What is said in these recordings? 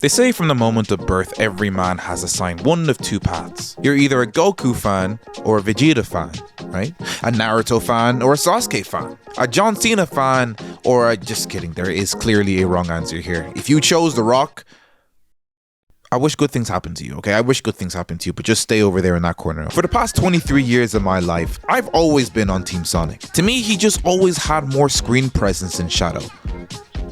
They say from the moment of birth, every man has assigned one of two paths. You're either a Goku fan or a Vegeta fan, right? A Naruto fan or a Sasuke fan. A John Cena fan or a... Just kidding, there is clearly a wrong answer here. If you chose The Rock, I wish good things happened to you, okay? I wish good things happened to you, but just stay over there in that corner. For the past 23 years of my life, I've always been on Team Sonic. To me, he just always had more screen presence than Shadow.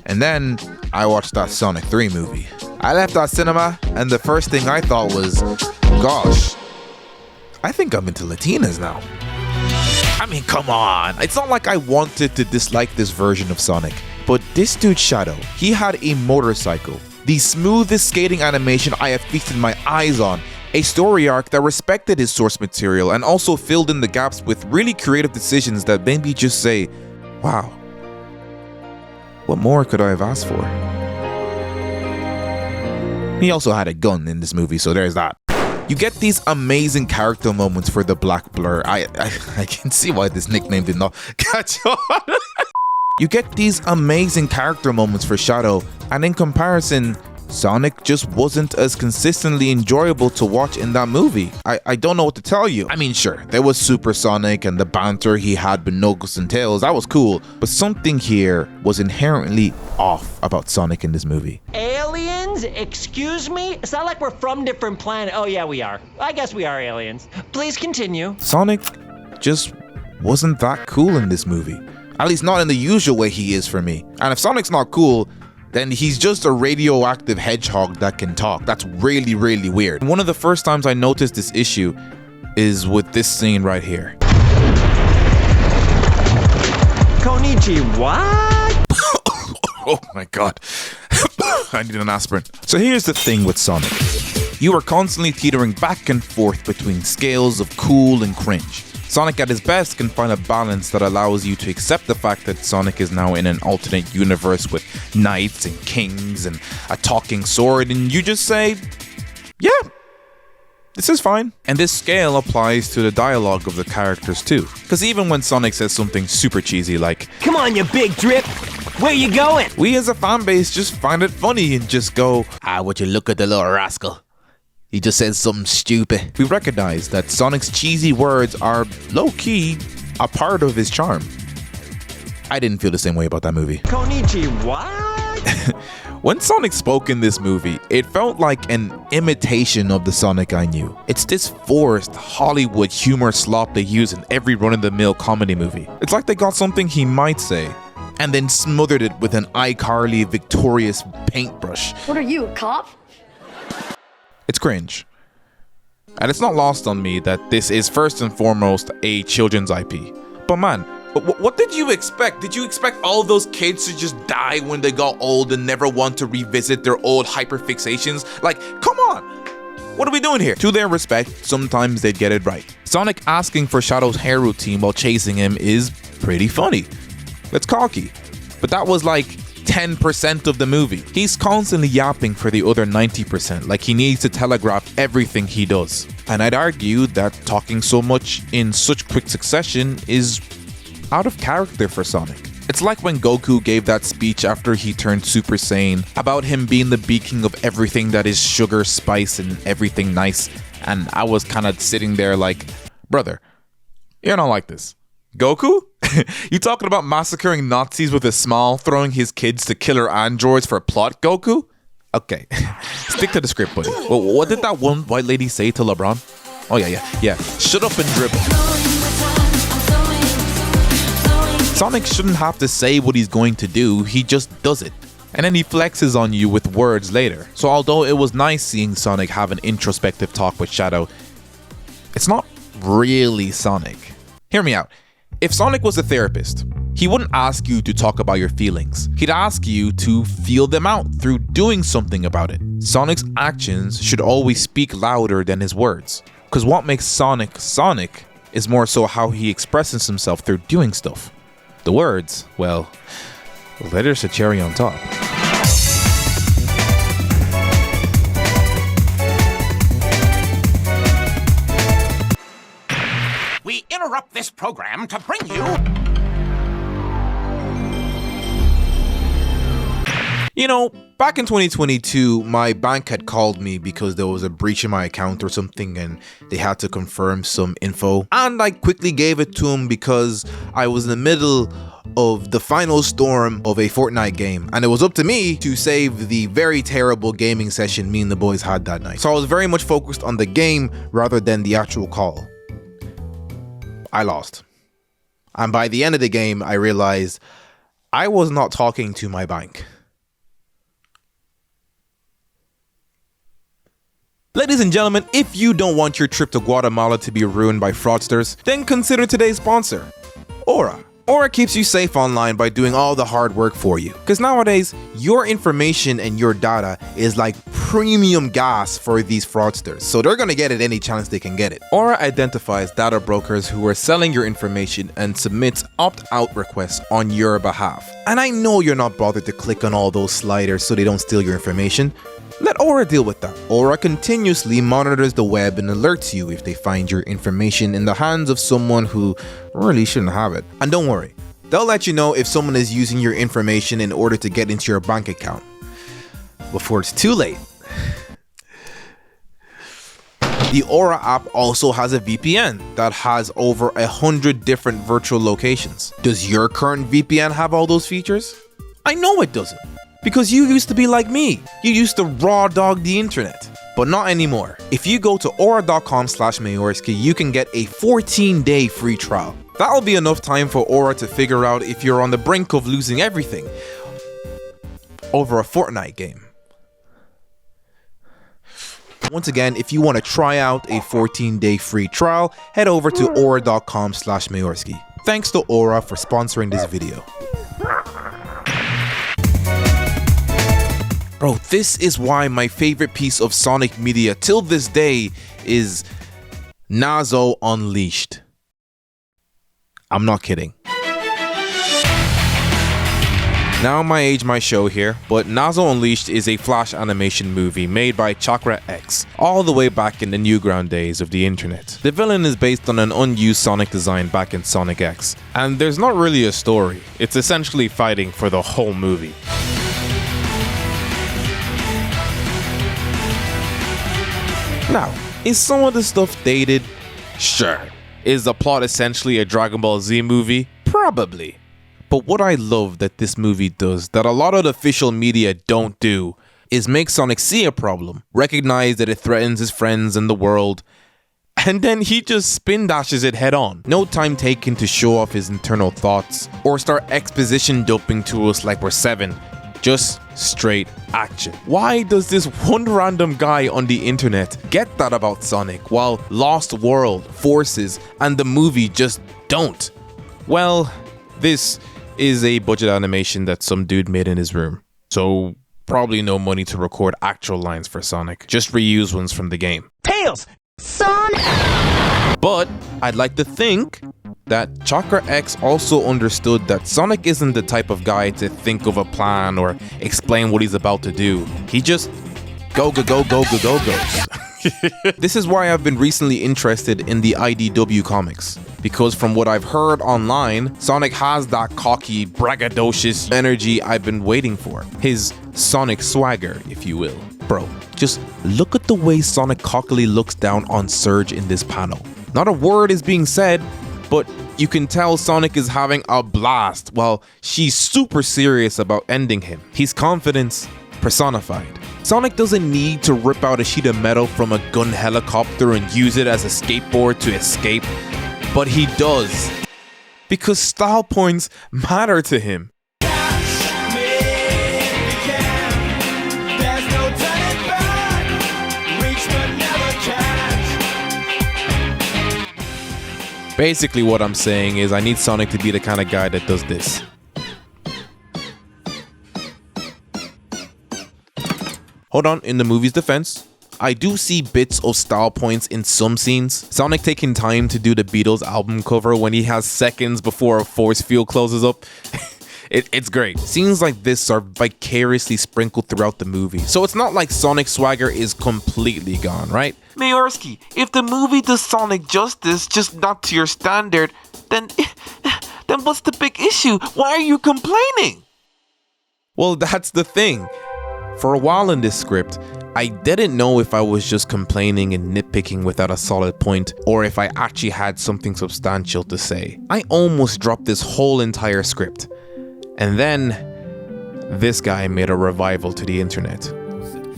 And then I watched that Sonic 3 movie. I left that cinema and the first thing I thought was, gosh, I think I'm into Latinas now. I mean, come on. It's not like I wanted to dislike this version of Sonic, but this dude Shadow, he had a motorcycle, the smoothest skating animation I have feasted my eyes on, a story arc that respected his source material and also filled in the gaps with really creative decisions that made me just say, wow, what more could I have asked for? He also had a gun in this movie, so there's that. You get these amazing character moments for the Black Blur. I can see why this nickname did not catch on. You get these amazing character moments for Shadow, and in comparison, Sonic just wasn't as consistently enjoyable to watch in that movie. I don't know what to tell you. I mean, sure, there was Super Sonic and the banter he had with Knuckles and Tails, that was cool, but something here was inherently off about Sonic in this movie. Aliens? Excuse me? It's not like we're from different planets. Oh yeah, we are. I guess we are aliens. Please continue. Sonic just wasn't that cool in this movie. At least not in the usual way he is for me. And if Sonic's not cool, then he's just a radioactive hedgehog that can talk. That's really, really weird. One of the first times I noticed this issue is with this scene right here. Konnichiwa? Oh my god. I need an aspirin. So here's the thing with Sonic. You are constantly teetering back and forth between scales of cool and cringe. Sonic at his best can find a balance that allows you to accept the fact that Sonic is now in an alternate universe with knights and kings and a talking sword, and you just say, yeah, this is fine. And this scale applies to the dialogue of the characters too. Because even when Sonic says something super cheesy like, "Come on, you big drip, where you going?" we as a fan base just find it funny and just go, would you look at the little rascal? He just says something stupid. We recognize that Sonic's cheesy words are low-key a part of his charm. I didn't feel the same way about that movie. Konnichiwa? When Sonic spoke in this movie, it felt like an imitation of the Sonic I knew. It's this forced Hollywood humor slop they use in every run-of-the-mill comedy movie. It's like they got something he might say and then smothered it with an iCarly victorious paintbrush. What are you, a cop? It's cringe. And it's not lost on me that this is first and foremost a children's IP. But man, what did you expect? Did you expect all those kids to just die when they got old and never want to revisit their old hyperfixations? Like, come on! What are we doing here? To their respect, sometimes they'd get it right. Sonic asking for Shadow's hair routine while chasing him is pretty funny. It's cocky. But that was like 10% of the movie. He's constantly yapping for the other 90%, like he needs to telegraph everything he does. And I'd argue that talking so much in such quick succession is out of character for Sonic. It's like when Goku gave that speech after he turned Super Saiyan about him being the beacon of everything that is sugar, spice, and everything nice. And I was kind of sitting there like, brother, you don't like this. Goku? You talking about massacring Nazis with a smile, throwing his kids to killer androids for plot, Goku? Okay, stick to the script, buddy. Well, what did that one white lady say to LeBron? Oh yeah. Shut up and dribble. Sonic shouldn't have to say what he's going to do, he just does it. And then he flexes on you with words later. So although it was nice seeing Sonic have an introspective talk with Shadow, it's not really Sonic. Hear me out. If Sonic was a therapist, he wouldn't ask you to talk about your feelings. He'd ask you to feel them out through doing something about it. Sonic's actions should always speak louder than his words. Because what makes Sonic Sonic is more so how he expresses himself through doing stuff. The words, well, they're just a cherry on top. We interrupt this program to bring you... You know, back in 2022, my bank had called me because there was a breach in my account or something and they had to confirm some info. And I quickly gave it to them because I was in the middle of the final storm of a Fortnite game. And it was up to me to save the very terrible gaming session me and the boys had that night. So I was very much focused on the game rather than the actual call. I lost. And by the end of the game, I realized I was not talking to my bank. Ladies and gentlemen, if you don't want your trip to Guatemala to be ruined by fraudsters, then consider today's sponsor, Aura. Aura keeps you safe online by doing all the hard work for you. Because nowadays, your information and your data is like premium gas for these fraudsters. So they're going to get it any chance they can get it. Aura identifies data brokers who are selling your information and submits opt-out requests on your behalf. And I know you're not bothered to click on all those sliders so they don't steal your information. Let Aura deal with that. Aura continuously monitors the web and alerts you if they find your information in the hands of someone who really shouldn't have it. And don't worry, they'll let you know if someone is using your information in order to get into your bank account before it's too late. The Aura app also has a VPN that has over 100 different virtual locations. Does your current VPN have all those features? I know it doesn't. Because you used to be like me. You used to raw dog the internet. But not anymore. If you go to aura.com/Mayorski, you can get a 14-day free trial. That'll be enough time for Aura to figure out if you're on the brink of losing everything over a Fortnite game. Once again, if you want to try out a 14-day free trial, head over to aura.com/Mayorski. Thanks to Aura for sponsoring this video. Bro, this is why my favorite piece of Sonic media till this day is Nazo Unleashed. I'm not kidding. Now my age, my show here, but Nazo Unleashed is a flash animation movie made by Chakra X, all the way back in the Newground days of the internet. The villain is based on an unused Sonic design back in Sonic X, and there's not really a story. It's essentially fighting for the whole movie. Now, is some of the stuff dated? Sure. Is the plot essentially a Dragon Ball Z movie? Probably. But what I love that this movie does that a lot of the official media don't do is make Sonic see a problem, recognize that it threatens his friends and the world, and then he just spin dashes it head on. No time taken to show off his internal thoughts or start exposition dumping to us like we're 7. Just straight action. Why does this one random guy on the internet get that about Sonic while Lost World, Forces, and the movie just don't? Well, this is a budget animation that some dude made in his room. So probably no money to record actual lines for Sonic. Just reuse ones from the game. Tails! Sonic! But I'd like to think that Chakra X also understood that Sonic isn't the type of guy to think of a plan or explain what he's about to do. He just goes. This is why I've been recently interested in the IDW comics, because from what I've heard online, Sonic has that cocky, braggadocious energy I've been waiting for. His Sonic swagger, if you will. Bro, just look at the way Sonic cockily looks down on Surge in this panel. Not a word is being said, but you can tell Sonic is having a blast while she's super serious about ending him. He's confidence personified. Sonic doesn't need to rip out a sheet of metal from a gun helicopter and use it as a skateboard to escape, but he does. Because style points matter to him. Basically what I'm saying is I need Sonic to be the kind of guy that does this. Hold on, in the movie's defense, I do see bits of style points in some scenes. Sonic taking time to do the Beatles album cover when he has seconds before a force field closes up. It's great. Scenes like this are vicariously sprinkled throughout the movie, so it's not like Sonic swagger is completely gone, right? Mayorski, if the movie does Sonic justice, just not to your standard, then what's the big issue? Why are you complaining? Well, that's the thing. For a while in this script, I didn't know if I was just complaining and nitpicking without a solid point, or if I actually had something substantial to say. I almost dropped this whole entire script. And then, this guy made a revival to the internet.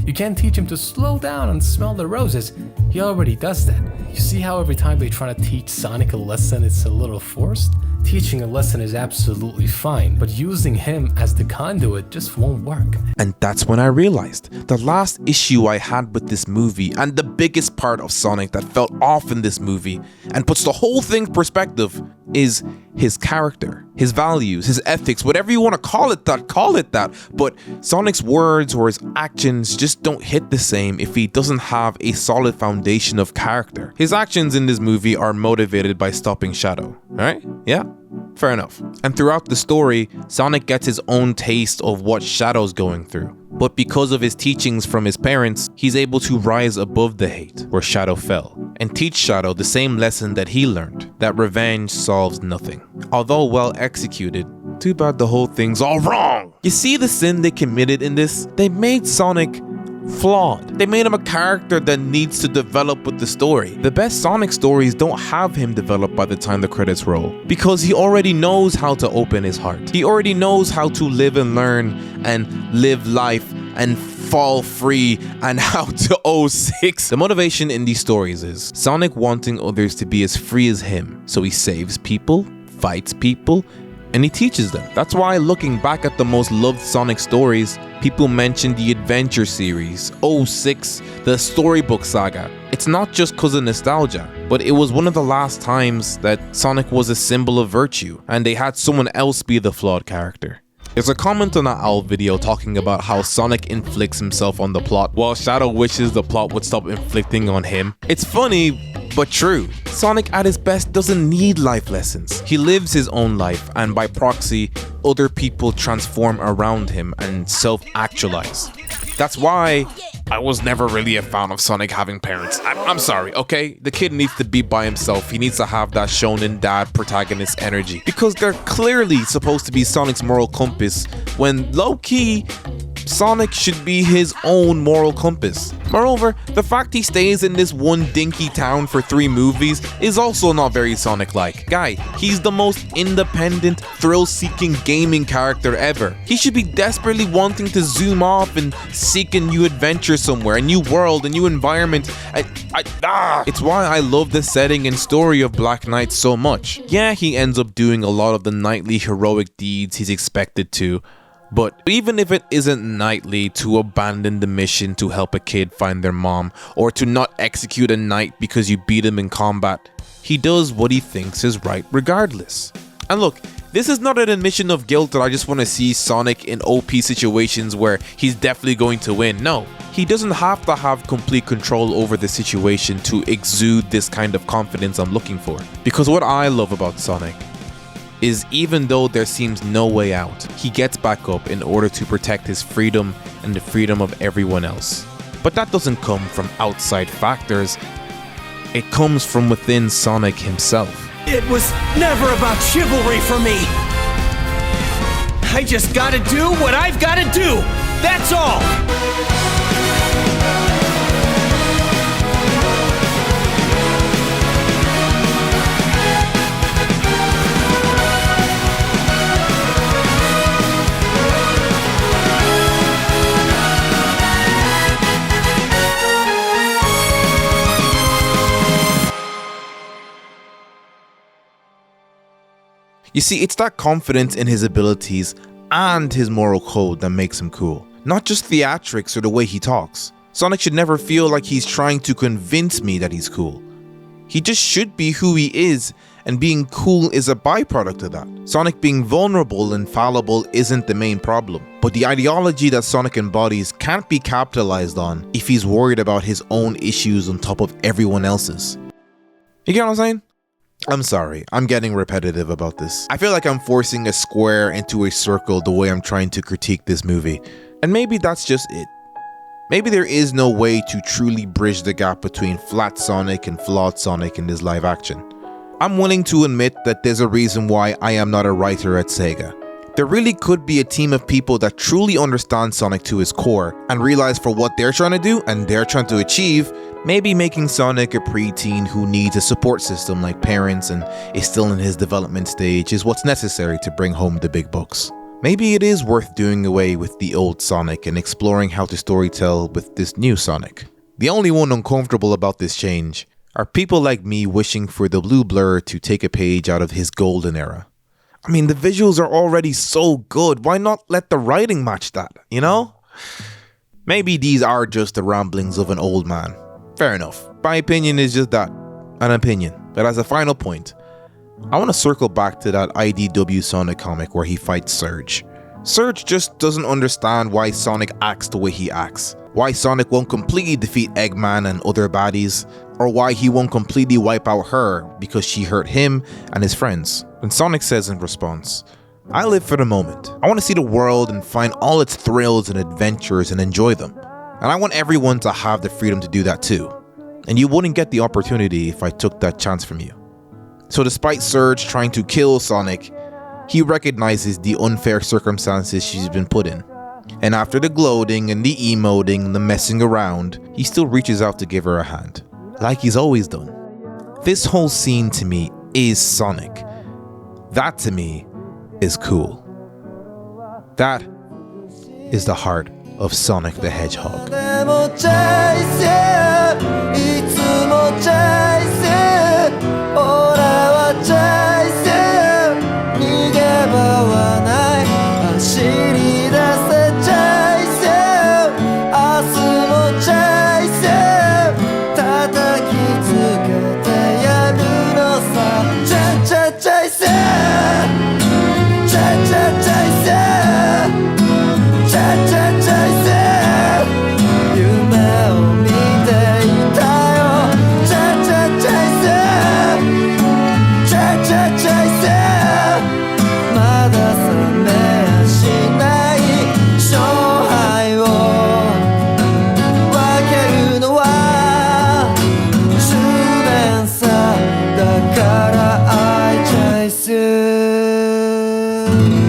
You can't teach him to slow down and smell the roses. He already does that. You see how every time they try to teach Sonic a lesson, it's a little forced? Teaching a lesson is absolutely fine, but using him as the conduit just won't work. And that's when I realized the last issue I had with this movie, and the biggest part of Sonic that felt off in this movie and puts the whole thing in perspective, is his character, his values, his ethics, whatever you want to call it that. But Sonic's words or his actions just don't hit the same if he doesn't have a solid foundation of character. His actions in this movie are motivated by stopping Shadow, right? Yeah, fair enough. And throughout the story, Sonic gets his own taste of what Shadow's going through. But because of his teachings from his parents, he's able to rise above the hate where Shadow fell, and teach Shadow the same lesson that he learned, that revenge solves nothing. Although well executed, too bad the whole thing's all wrong. You see the sin they committed in this? They made Sonic flawed. They made him a character that needs to develop with the story. The best Sonic stories don't have him develop by the time the credits roll, because he already knows how to open his heart. He already knows how to live and learn and live life and fall free and how to 06. The motivation in these stories is Sonic wanting others to be as free as him, so he saves people, fights people, and he teaches them. That's why, looking back at the most loved Sonic stories, people mention the Adventure series, 06, the Storybook Saga. It's not just cause of nostalgia, but it was one of the last times that Sonic was a symbol of virtue, and they had someone else be the flawed character. There's a comment on that Owl video talking about how Sonic inflicts himself on the plot, while Shadow wishes the plot would stop inflicting on him. It's funny, but true. Sonic at his best doesn't need life lessons. He lives his own life, and by proxy, other people transform around him and self-actualize. That's why I was never really a fan of Sonic having parents. I'm sorry, okay? The kid needs to be by himself. He needs to have that shonen dad protagonist energy, because they're clearly supposed to be Sonic's moral compass, when low-key, Sonic should be his own moral compass. Moreover, the fact he stays in this one dinky town for 3 movies is also not very Sonic-like. Guy, he's the most independent, thrill-seeking gaming character ever. He should be desperately wanting to zoom off and seek a new adventure somewhere, a new world, a new environment. It's why I love the setting and story of Black Knight so much. Yeah, he ends up doing a lot of the knightly heroic deeds he's expected to, but even if it isn't knightly to abandon the mission to help a kid find their mom, or to not execute a knight because you beat him in combat, he does what he thinks is right regardless. And look, this is not an admission of guilt that I just want to see Sonic in OP situations where he's definitely going to win. No, he doesn't have to have complete control over the situation to exude this kind of confidence I'm looking for. Because what I love about Sonic is, even though there seems no way out, he gets back up in order to protect his freedom and the freedom of everyone else. But that doesn't come from outside factors, it comes from within Sonic himself. It was never about chivalry for me. I just gotta do what I've gotta do. That's all. You see, it's that confidence in his abilities and his moral code that makes him cool. Not just theatrics or the way he talks. Sonic should never feel like he's trying to convince me that he's cool. He just should be who he is, and being cool is a byproduct of that. Sonic being vulnerable and fallible isn't the main problem, but the ideology that Sonic embodies can't be capitalized on if he's worried about his own issues on top of everyone else's. You get what I'm saying? I'm sorry, I'm getting repetitive about this. I feel like I'm forcing a square into a circle the way I'm trying to critique this movie. And maybe that's just it. Maybe there is no way to truly bridge the gap between flat Sonic and flawed Sonic in this live action. I'm willing to admit that there's a reason why I am not a writer at Sega. There really could be a team of people that truly understand Sonic to his core and realize for what they're trying to do and they're trying to achieve, maybe making Sonic a preteen who needs a support system like parents and is still in his development stage is what's necessary to bring home the big bucks. Maybe it is worth doing away with the old Sonic and exploring how to storytell with this new Sonic. The only one uncomfortable about this change are people like me wishing for the blue blur to take a page out of his golden era. I mean, the visuals are already so good, why not let the writing match that, you know? Maybe these are just the ramblings of an old man. Fair enough. My opinion is just that, an opinion. But as a final point, I want to circle back to that IDW Sonic comic where he fights Surge. Surge just doesn't understand why Sonic acts the way he acts. Why Sonic won't completely defeat Eggman and other baddies, or why he won't completely wipe out her because she hurt him and his friends. And Sonic says in response, I live for the moment. I want to see the world and find all its thrills and adventures and enjoy them. And I want everyone to have the freedom to do that too. And you wouldn't get the opportunity if I took that chance from you. So despite Surge trying to kill Sonic, he recognizes the unfair circumstances she's been put in. And after the gloating and the emoting and the messing around, he still reaches out to give her a hand, like he's always done. This whole scene to me is Sonic. That to me is cool. That is the heart of Sonic the Hedgehog. I chase you.